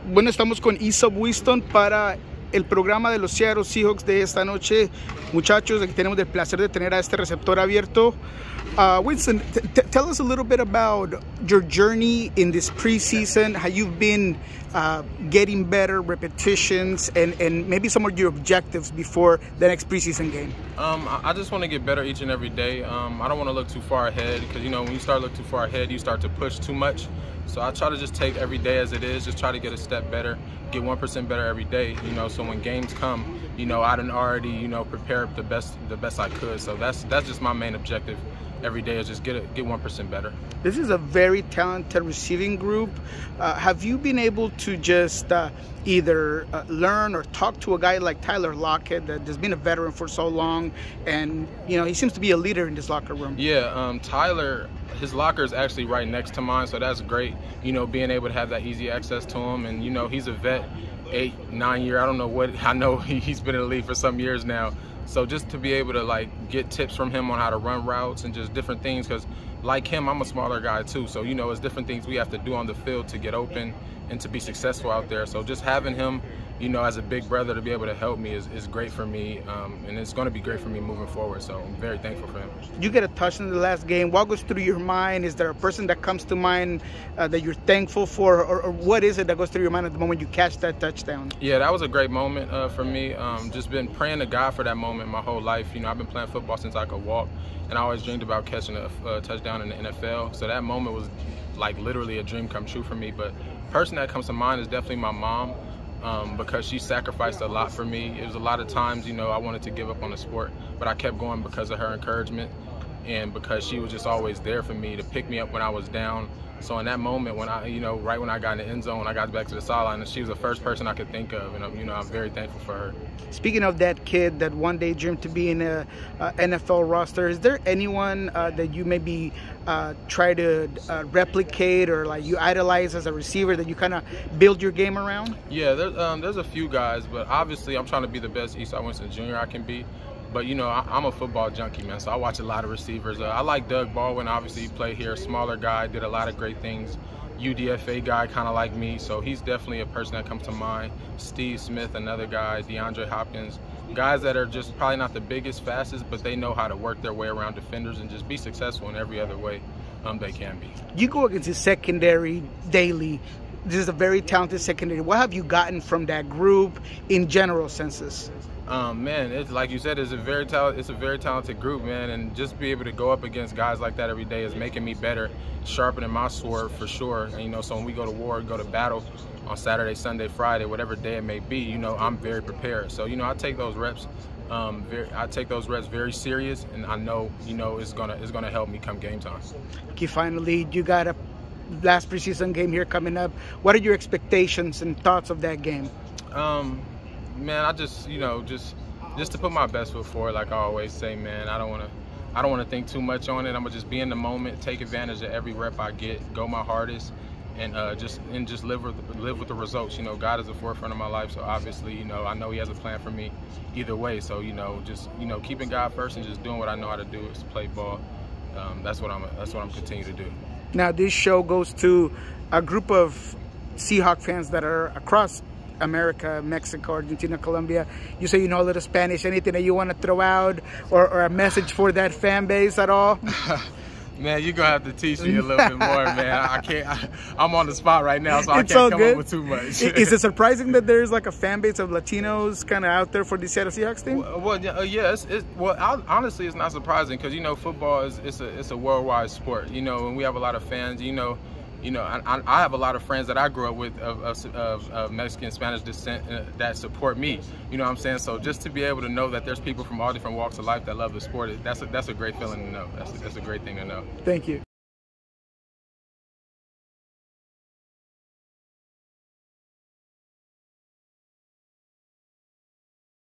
Bueno, estamos con Easop Winston para el programa de los Seattle Seahawks de esta noche. Muchachos, aquí tenemos el placer de tener a este receptor abierto. Winston, tell us a little bit about your journey in this preseason, how you've been getting better, repetitions, and maybe some of your objectives before the next preseason game. I just want to get better each and every day. I don't want to look too far ahead because, you know, when you start to look too far ahead, you start to push too much. So I try to just take every day as it is, just try to get a step better, get 1% better every day, you know, so when games come, you know, I done already, you know, prepared the best I could. So that's just my main objective every day, is just get 1% better. This is a very talented receiving group. Have you been able to just either learn or talk to a guy like Tyler Lockett that has been a veteran for so long, and you know he seems to be a leader in this locker room? Yeah, Tyler, his locker is actually right next to mine, so that's great. You know, being able to have that easy access to him, and you know he's a vet, 8-9 year. I don't know what, I know he's been in the league for some years now. So just to be able to like get tips from him on how to run routes and just different things, because like him, I'm a smaller guy too. So, you know, it's different things we have to do on the field to get open and to be successful out there. So just having him, you know, as a big brother to be able to help me is great for me, and it's going to be great for me moving forward. So I'm very thankful for him. You get a touch in the last game. What goes through your mind? Is there a person that comes to mind that you're thankful for, or what is it that goes through your mind at the moment you catch that touchdown? Yeah, that was a great moment for me. Just been praying to God for that moment my whole life. You know, I've been playing football since I could walk, and I always dreamed about catching a touchdown in the NFL. So that moment was like literally a dream come true for me. But the person that comes to mind is definitely my mom. Because she sacrificed a lot for me. It was a lot of times, you know, I wanted to give up on the sport, but I kept going because of her encouragement and because she was just always there for me to pick me up when I was down. So in that moment, when I, you know, right when I got in the end zone, I got back to the sideline, and she was the first person I could think of, and you know, I'm very thankful for her. Speaking of that kid that one day dreamed to be in a NFL roster, is there anyone that you maybe try to replicate, or like you idolize as a receiver that you kind of build your game around? Yeah, there's a few guys, but obviously I'm trying to be the best Easop Winston Jr. I can be. But, you know, I'm a football junkie, man, so I watch a lot of receivers. I like Doug Baldwin. Obviously, he played here, smaller guy, did a lot of great things. UDFA guy, kind of like me, so he's definitely a person that comes to mind. Steve Smith, another guy, DeAndre Hopkins, guys that are just probably not the biggest, fastest, but they know how to work their way around defenders and just be successful in every other way they can be. You go against the secondary daily. This is a very talented secondary. What have you gotten from that group in general senses? Man, it's like you said, it's a very talented group, man, and just be able to go up against guys like that every day is making me better, sharpening my sword for sure. And you know, so when we go to war, go to battle on Saturday, Sunday, Friday, whatever day it may be, you know, I'm very prepared. So you know, I take those reps, very serious, and I know, you know, it's gonna help me come game time. Okay, finally, you got a last preseason game here coming up. What are your expectations and thoughts of that game? Man, I just, you know, just to put my best foot forward, like I always say, man. I don't want to think too much on it. I'm gonna just be in the moment, take advantage of every rep I get, go my hardest, and just live with the results. You know, God is the forefront of my life, so obviously, you know, I know He has a plan for me either way. So you know, just, you know, keeping God first and just doing what I know how to do is play ball. That's what I'm continuing to do. Now, this show goes to a group of Seahawks fans that are across America, Mexico, Argentina, Colombia. You say you know a little Spanish. Anything that you want to throw out, or a message for that fan base at all? Man, you're going to have to teach me a little bit more, man. I can't. I'm on the spot right now, so I can't come up with too much. Is it surprising that there's like a fan base of Latinos kind of out there for the Seattle Seahawks team? Well, yeah. Honestly, it's not surprising because, you know, football is a worldwide sport. You know, and we have a lot of fans. You know, I have a lot of friends that I grew up with of Mexican, Spanish descent that support me. You know what I'm saying? So just to be able to know that there's people from all different walks of life that love the sport, that's a great feeling to know. That's a great thing to know. Thank you.